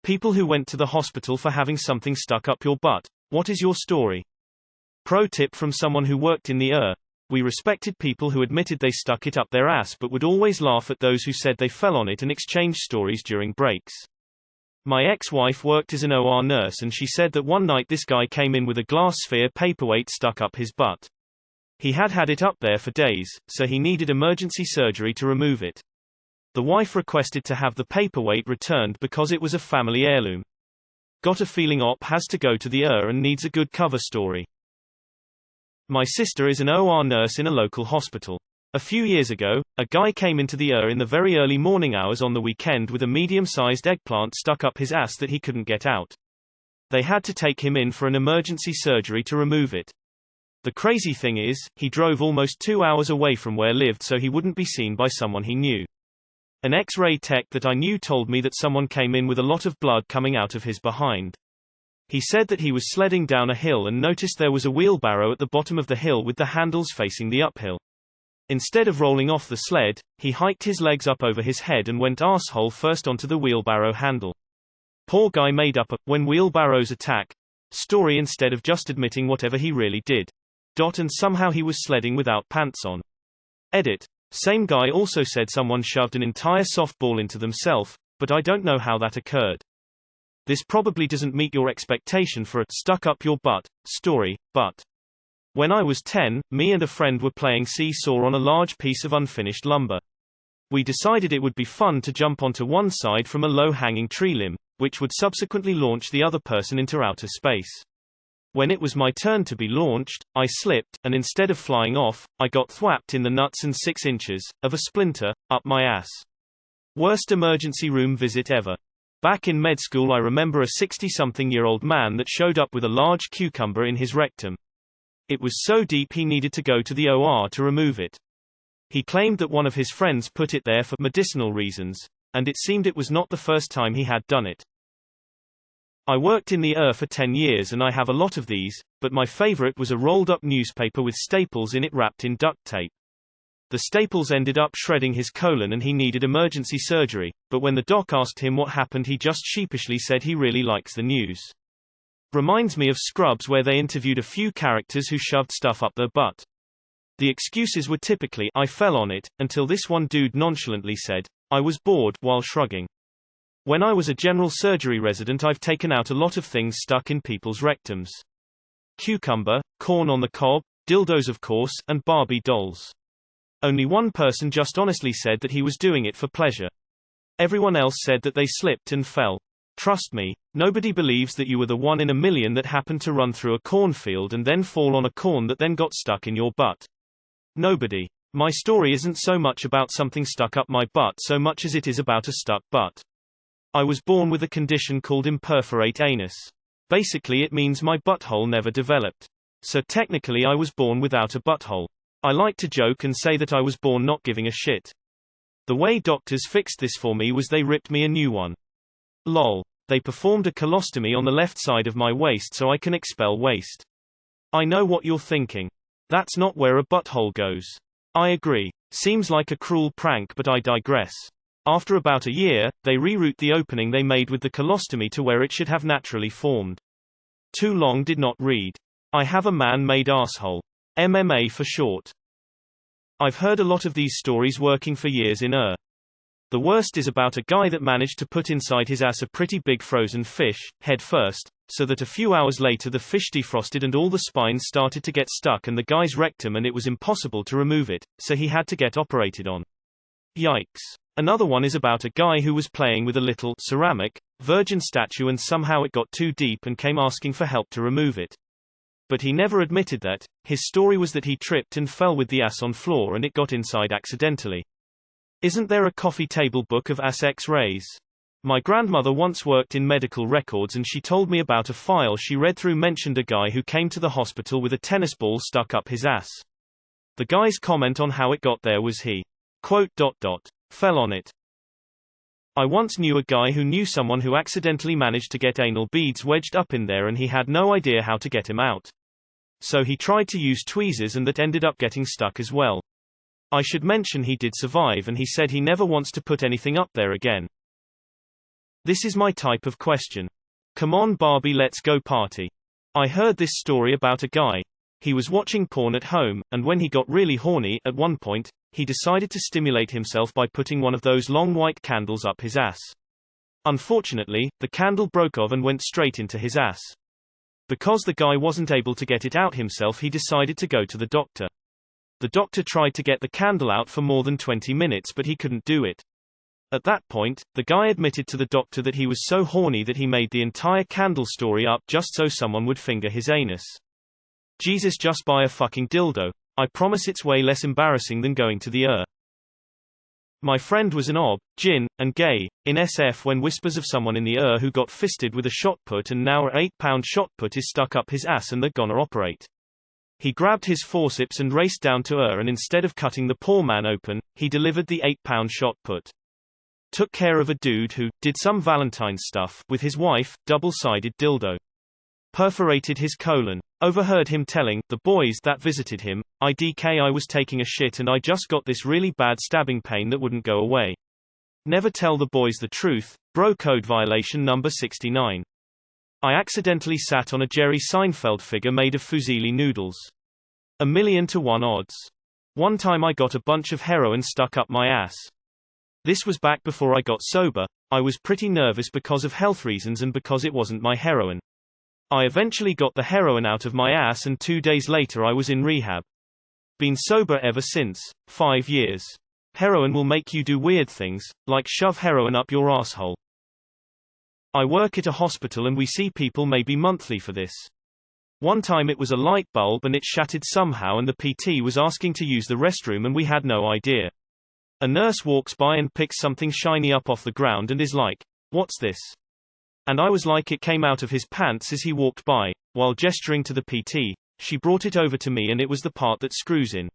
People who went to the hospital for having something stuck up your butt. What is your story? Pro tip from someone who worked in the ER. We respected people who admitted they stuck it up their ass but would always laugh at those who said they fell on it and exchange stories during breaks. My ex-wife worked as an OR nurse and she said that one night this guy came in with a glass sphere paperweight stuck up his butt. He had had it up there for days, so he needed emergency surgery to remove it. The wife requested to have the paperweight returned because it was a family heirloom. Got a feeling OP has to go to the ER and needs a good cover story. My sister is an OR nurse in a local hospital. A few years ago, a guy came into the ER in the very early morning hours on the weekend with a medium-sized eggplant stuck up his ass that he couldn't get out. They had to take him in for an emergency surgery to remove it. The crazy thing is, he drove almost 2 hours away from where lived so he wouldn't be seen by someone he knew. An X-ray tech that I knew told me that someone came in with a lot of blood coming out of his behind. He said that he was sledding down a hill and noticed there was a wheelbarrow at the bottom of the hill with the handles facing the uphill. Instead of rolling off the sled, he hiked his legs up over his head and went arsehole first onto the wheelbarrow handle. Poor guy made up a "when wheelbarrows attack" story instead of just admitting whatever he really did. And somehow he was sledding without pants on. Edit. Same guy also said someone shoved an entire softball into themselves, but I don't know how that occurred. This probably doesn't meet your expectation for a stuck up your butt story, but when I was 10, me and a friend were playing seesaw on a large piece of unfinished lumber. We decided it would be fun to jump onto one side from a low-hanging tree limb, which would subsequently launch the other person into outer space. When it was my turn to be launched, I slipped, and instead of flying off, I got thwapped in the nuts and 6 inches of a splinter up my ass. Worst emergency room visit ever. Back in med school I remember a 60-something-year-old man that showed up with a large cucumber in his rectum. It was so deep he needed to go to the OR to remove it. He claimed that one of his friends put it there for medicinal reasons, and it seemed it was not the first time he had done it. I worked in the ER for 10 years and I have a lot of these, but my favorite was a rolled-up newspaper with staples in it wrapped in duct tape. The staples ended up shredding his colon and he needed emergency surgery, but when the doc asked him what happened he just sheepishly said he really likes the news. Reminds me of Scrubs where they interviewed a few characters who shoved stuff up their butt. The excuses were typically "I fell on it," until this one dude nonchalantly said, "I was bored," while shrugging. When I was a general surgery resident I've taken out a lot of things stuck in people's rectums. Cucumber, corn on the cob, dildos of course, and Barbie dolls. Only one person just honestly said that he was doing it for pleasure. Everyone else said that they slipped and fell. Trust me, nobody believes that you were the 1 in a million that happened to run through a cornfield and then fall on a corn that then got stuck in your butt. Nobody. My story isn't so much about something stuck up my butt so much as it is about a stuck butt. I was born with a condition called imperforate anus. Basically it means my butthole never developed. So technically I was born without a butthole. I like to joke and say that I was born not giving a shit. The way doctors fixed this for me was they ripped me a new one. Lol. They performed a colostomy on the left side of my waist so I can expel waste. I know what you're thinking. That's not where a butthole goes. I agree. Seems like a cruel prank but I digress. After about a year, they reroute the opening they made with the colostomy to where it should have naturally formed. Too long did not read. I have a man-made asshole. MMA for short. I've heard a lot of these stories working for years in ER. The worst is about a guy that managed to put inside his ass a pretty big frozen fish, head first, so that a few hours later the fish defrosted and all the spines started to get stuck in the guy's rectum and it was impossible to remove it, so he had to get operated on. Yikes. Another one is about a guy who was playing with a little ceramic virgin statue and somehow it got too deep and came asking for help to remove it. But he never admitted that. His story was that he tripped and fell with the ass on floor and it got inside accidentally. Isn't there a coffee table book of ass X-rays? My grandmother once worked in medical records and she told me about a file she read through mentioned a guy who came to the hospital with a tennis ball stuck up his ass. The guy's comment on how it got there was he, quote, fell on it. I once knew a guy who knew someone who accidentally managed to get anal beads wedged up in there and he had no idea how to get him out. So he tried to use tweezers and that ended up getting stuck as well. I should mention he did survive and he said he never wants to put anything up there again. This is my type of question. Come on Barbie, let's go party. I heard this story about a guy. He was watching porn at home, and when he got really horny, at one point, he decided to stimulate himself by putting one of those long white candles up his ass. Unfortunately, the candle broke off and went straight into his ass. Because the guy wasn't able to get it out himself, he decided to go to the doctor. The doctor tried to get the candle out for more than 20 minutes, but he couldn't do it. At that point, the guy admitted to the doctor that he was so horny that he made the entire candle story up just so someone would finger his anus. Jesus, just buy a fucking dildo. I promise it's way less embarrassing than going to the My friend was an ob-gyn, and gay, in SF when whispers of someone in the who got fisted with a shot put and now a 8-pound shot put is stuck up his ass and they're gonna operate. He grabbed his forceps and raced down to and instead of cutting the poor man open, he delivered the 8-pound shot put. Took care of a dude who did some Valentine's stuff with his wife, double-sided dildo. Perforated his colon. Overheard him telling the boys that visited him, I was taking a shit and I just got this really bad stabbing pain that wouldn't go away. Never tell the boys the truth, bro code violation number 69. I accidentally sat on a Jerry Seinfeld figure made of fusilli noodles. 1,000,000 to 1 odds. One time I got a bunch of heroin stuck up my ass. This was back before I got sober. I was pretty nervous because of health reasons and because it wasn't my heroin. I eventually got the heroin out of my ass and 2 days later I was in rehab. Been sober ever since, 5 years. Heroin will make you do weird things, like shove heroin up your asshole. I work at a hospital and we see people maybe monthly for this. One time it was a light bulb and it shattered somehow and the PT was asking to use the restroom and we had no idea. A nurse walks by and picks something shiny up off the ground and is like, "What's this?" And I was like, it came out of his pants as he walked by. While gesturing to the PT, she brought it over to me and it was the part that screws in.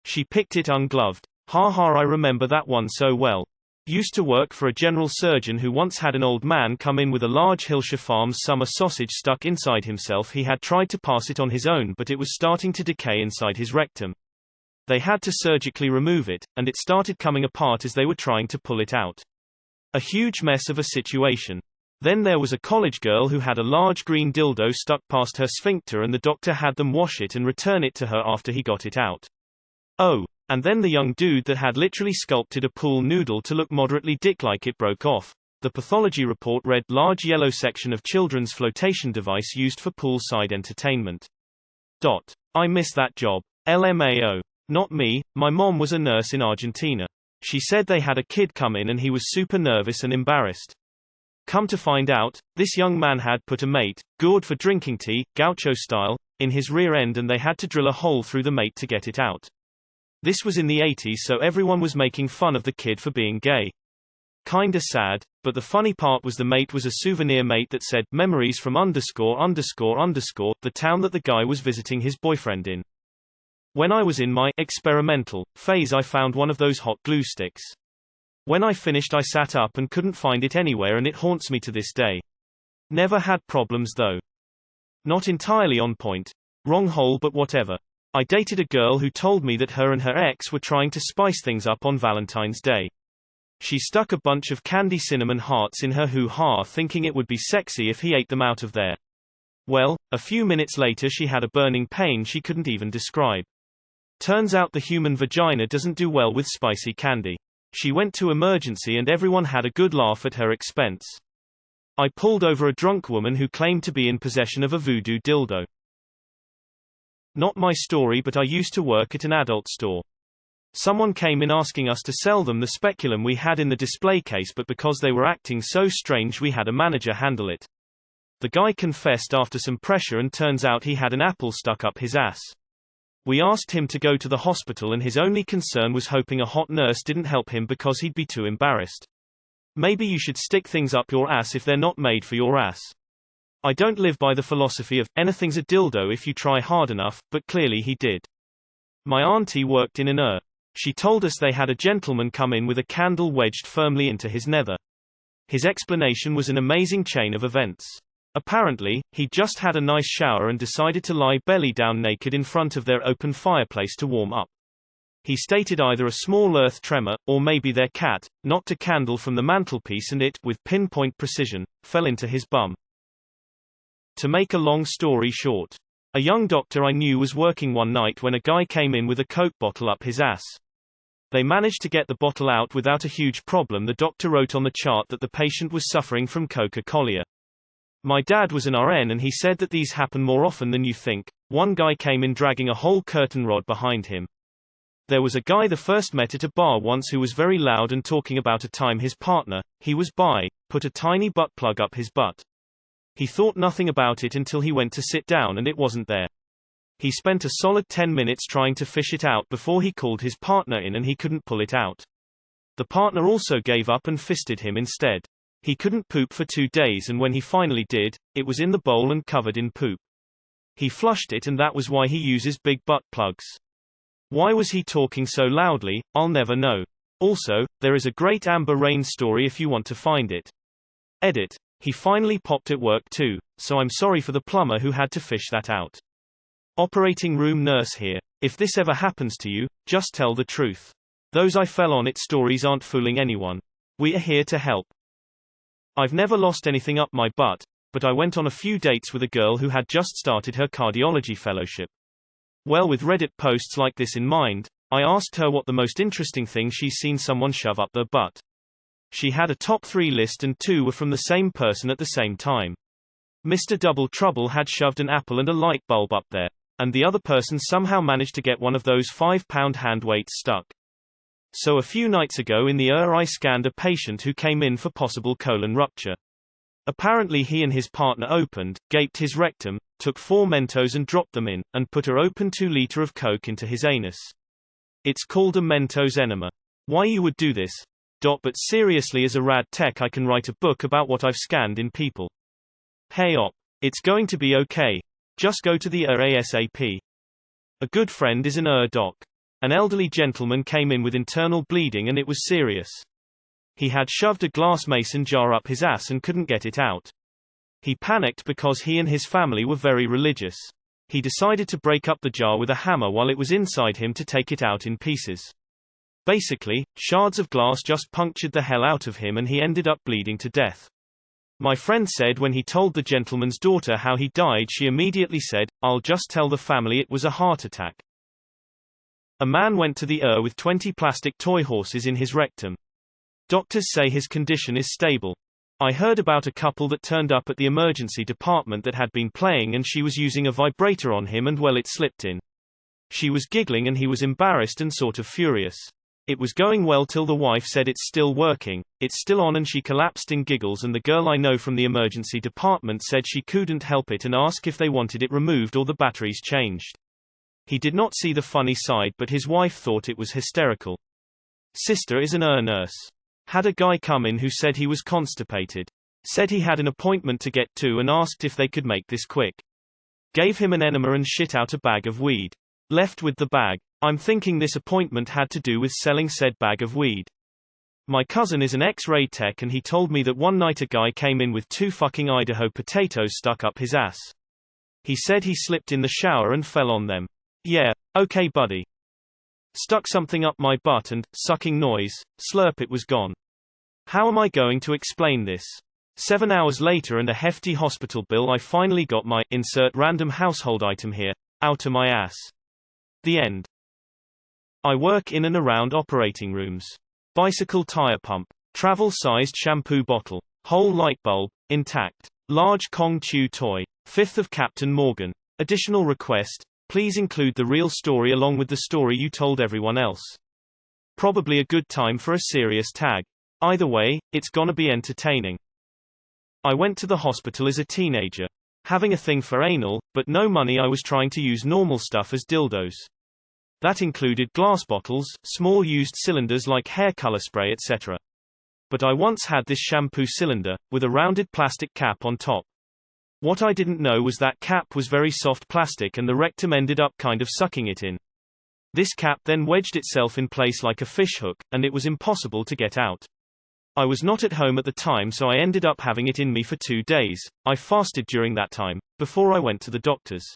She picked it ungloved. Ha ha, I remember that one so well. Used to work for a general surgeon who once had an old man come in with a large Hillshire Farms summer sausage stuck inside himself. He had tried to pass it on his own but it was starting to decay inside his rectum. They had to surgically remove it, and it started coming apart as they were trying to pull it out. A huge mess of a situation. Then there was a college girl who had a large green dildo stuck past her sphincter and the doctor had them wash it and return it to her after he got it out. Oh, and then the young dude that had literally sculpted a pool noodle to look moderately dick-like it broke off. The pathology report read, large yellow section of children's flotation device used for poolside entertainment. I miss that job. LMAO. Not me, my mom was a nurse in Argentina. She said they had a kid come in and he was super nervous and embarrassed. Come to find out, this young man had put a mate, gourd for drinking tea, gaucho style, in his rear end and they had to drill a hole through the mate to get it out. This was in the 80s so everyone was making fun of the kid for being gay. Kinda sad, but the funny part was the mate was a souvenir mate that said, memories from ____, the town that the guy was visiting his boyfriend in. When I was in my experimental phase I found one of those hot glue sticks. When I finished I sat up and couldn't find it anywhere and it haunts me to this day. Never had problems though. Not entirely on point. Wrong hole but whatever. I dated a girl who told me that her and her ex were trying to spice things up on Valentine's Day. She stuck a bunch of candy cinnamon hearts in her hoo-ha thinking it would be sexy if he ate them out of there. Well, a few minutes later she had a burning pain she couldn't even describe. Turns out the human vagina doesn't do well with spicy candy. She went to emergency and everyone had a good laugh at her expense. I pulled over a drunk woman who claimed to be in possession of a voodoo dildo. Not my story but I used to work at an adult store. Someone came in asking us to sell them the speculum we had in the display case but because they were acting so strange we had a manager handle it. The guy confessed after some pressure and turns out he had an apple stuck up his ass. We asked him to go to the hospital and his only concern was hoping a hot nurse didn't help him because he'd be too embarrassed. Maybe you should stick things up your ass if they're not made for your ass. I don't live by the philosophy of, anything's a dildo if you try hard enough, but clearly he did. My auntie worked in an She told us they had a gentleman come in with a candle wedged firmly into his nether. His explanation was an amazing chain of events. Apparently, he'd just had a nice shower and decided to lie belly down naked in front of their open fireplace to warm up. He stated either a small earth tremor, or maybe their cat, knocked a candle from the mantelpiece and it, with pinpoint precision, fell into his bum. To make a long story short, a young doctor I knew was working one night when a guy came in with a Coke bottle up his ass. They managed to get the bottle out without a huge problem. The doctor wrote on the chart that the patient was suffering from coca-colia. My dad was an RN and he said that these happen more often than you think. One guy came in dragging a whole curtain rod behind him. There was a guy the first met at a bar once who was very loud and talking about a time his partner, he was bi, put a tiny butt plug up his butt. He thought nothing about it until he went to sit down and it wasn't there. He spent a solid 10 minutes trying to fish it out before he called his partner in and he couldn't pull it out. The partner also gave up and fisted him instead. He couldn't poop for 2 days and when he finally did, it was in the bowl and covered in poop. He flushed it and that was why he uses big butt plugs. Why was he talking so loudly? I'll never know. Also, there is a great Amber Rain story if you want to find it. Edit. He finally popped at work too, so I'm sorry for the plumber who had to fish that out. Operating room nurse here. If this ever happens to you, just tell the truth. Those I fell on it stories aren't fooling anyone. We are here to help. I've never lost anything up my butt, but I went on a few dates with a girl who had just started her cardiology fellowship. Well, with Reddit posts like this in mind, I asked her what the most interesting thing she's seen someone shove up their butt. She had a top 3 list and 2 were from the same person at the same time. Mr. Double Trouble had shoved an apple and a light bulb up there, and the other person somehow managed to get one of those 5-pound hand weights stuck. So a few nights ago in the I scanned a patient who came in for possible colon rupture. Apparently he and his partner opened, gaped his rectum, took 4 Mentos and dropped them in, and put a open 2 liter of Coke into his anus. It's called a Mentos enema. Why you would do this? But seriously, as a rad tech I can write a book about what I've scanned in people. Hey op. It's going to be okay. Just go to the ASAP. A good friend is an doc. An elderly gentleman came in with internal bleeding and it was serious. He had shoved a glass mason jar up his ass and couldn't get it out. He panicked because he and his family were very religious. He decided to break up the jar with a hammer while it was inside him to take it out in pieces. Basically, shards of glass just punctured the hell out of him and he ended up bleeding to death. My friend said when he told the gentleman's daughter how he died, she immediately said, "I'll just tell the family it was a heart attack." A man went to the with 20 plastic toy horses in his rectum. Doctors say his condition is stable. I heard about a couple that turned up at the emergency department that had been playing and she was using a vibrator on him and well, it slipped in. She was giggling and he was embarrassed and sort of furious. It was going well till the wife said it's still working, it's still on, and she collapsed in giggles, and the girl I know from the emergency department said she couldn't help it and asked if they wanted it removed or the batteries changed. He did not see the funny side, but his wife thought it was hysterical. Sister is an nurse. Had a guy come in who said he was constipated. Said he had an appointment to get to and asked if they could make this quick. Gave him an enema and shit out a bag of weed. Left with the bag. I'm thinking this appointment had to do with selling said bag of weed. My cousin is an X-ray tech and he told me that one night a guy came in with 2 fucking Idaho potatoes stuck up his ass. He said he slipped in the shower and fell on them. Yeah, okay buddy. Stuck something up my butt and, sucking noise, slurp, it was gone. How am I going to explain this? 7 hours later and a hefty hospital bill, I finally got my, insert random household item here, out of my ass. The end. I work in and around operating rooms. Bicycle tire pump. Travel-sized shampoo bottle. Whole light bulb, intact. Large Kong chew toy. 5th of Captain Morgan. Additional request, please include the real story along with the story you told everyone else. Probably a good time for a serious tag. Either way, it's gonna be entertaining. I went to the hospital as a teenager. Having a thing for anal, but no money. I was trying to use normal stuff as dildos. That included glass bottles, small used cylinders like hair color spray, etc. But I once had this shampoo cylinder, with a rounded plastic cap on top. What I didn't know was that cap was very soft plastic and the rectum ended up kind of sucking it in. This cap then wedged itself in place like a fishhook, and it was impossible to get out. I was not at home at the time, so I ended up having it in me for 2 days. I fasted during that time, before I went to the doctors.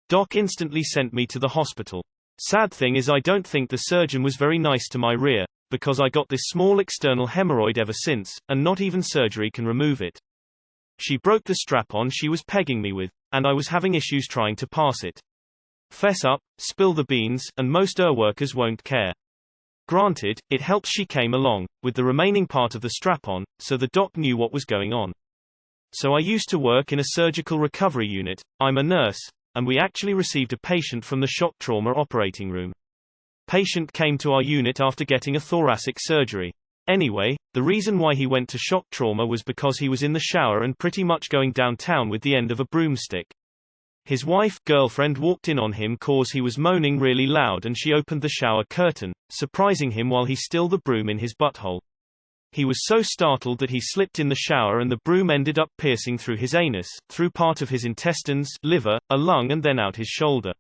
Doc instantly sent me to the hospital. Sad thing is I don't think the surgeon was very nice to my rear, because I got this small external hemorrhoid ever since, and not even surgery can remove it. She broke the strap-on she was pegging me with, and I was having issues trying to pass it. Fess up, spill the beans, and most workers won't care. Granted, it helps she came along, with the remaining part of the strap-on, so the doc knew what was going on. So I used to work in a surgical recovery unit, I'm a nurse, and we actually received a patient from the shock trauma operating room. Patient came to our unit after getting a thoracic surgery. Anyway, the reason why he went to shock trauma was because he was in the shower and pretty much going downtown with the end of a broomstick. His wife, girlfriend walked in on him cause he was moaning really loud and she opened the shower curtain, surprising him while he still the broom in his butthole. He was so startled that he slipped in the shower and the broom ended up piercing through his anus, through part of his intestines, liver, a lung and then out his shoulder.